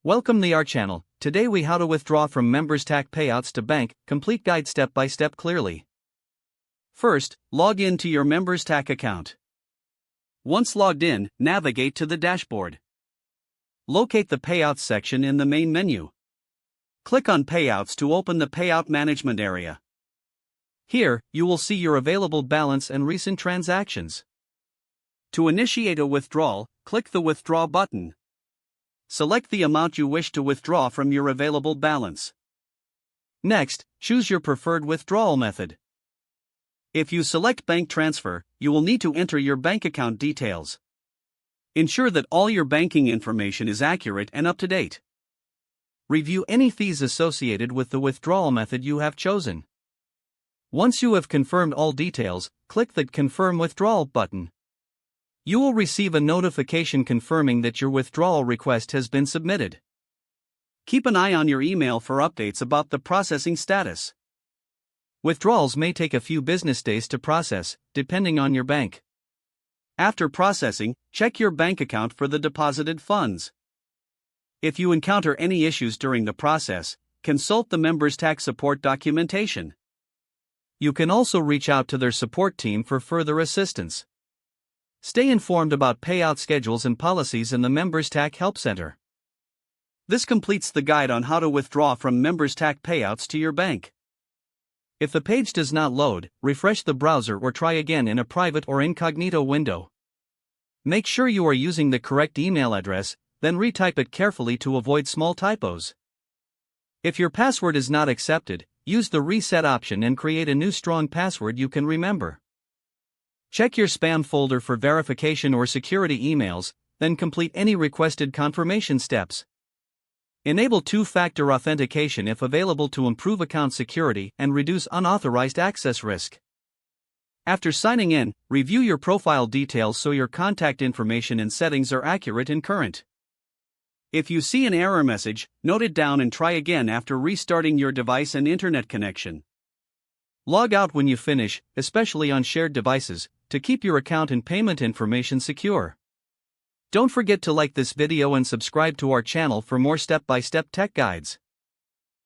Welcome to our channel. Today we how to withdraw from Memberstack payouts to bank, complete guide step by step clearly. First, log in to your Memberstack account. Once logged in, navigate to the dashboard. Locate the Payouts section in the main menu. Click on Payouts to open the Payout Management area. Here, you will see your available balance and recent transactions. To initiate a withdrawal, click the Withdraw button. Select the amount you wish to withdraw from your available balance. Next, choose your preferred withdrawal method. If you select bank transfer, you will need to enter your bank account details. Ensure that all your banking information is accurate and up to date. Review any fees associated with the withdrawal method you have chosen. Once you have confirmed all details, click the Confirm Withdrawal button. You will receive a notification confirming that your withdrawal request has been submitted. Keep an eye on your email for updates about the processing status. Withdrawals may take a few business days to process, depending on your bank. After processing, check your bank account for the deposited funds. If you encounter any issues during the process, consult the Memberstack support documentation. You can also reach out to their support team for further assistance. Stay informed about payout schedules and policies in the Memberstack Help Center. This completes the guide on how to withdraw from Memberstack payouts to your bank. If the page does not load, refresh the browser or try again in a private or incognito window. Make sure you are using the correct email address, then retype it carefully to avoid small typos. If your password is not accepted, use the reset option and create a new strong password you can remember. Check your spam folder for verification or security emails, then complete any requested confirmation steps. Enable two-factor authentication if available to improve account security and reduce unauthorized access risk. After signing in, review your profile details so your contact information and settings are accurate and current. If you see an error message, note it down and try again after restarting your device and internet connection. Log out when you finish, especially on shared devices, to keep your account and payment information secure. Don't forget to like this video and subscribe to our channel for more step-by-step tech guides.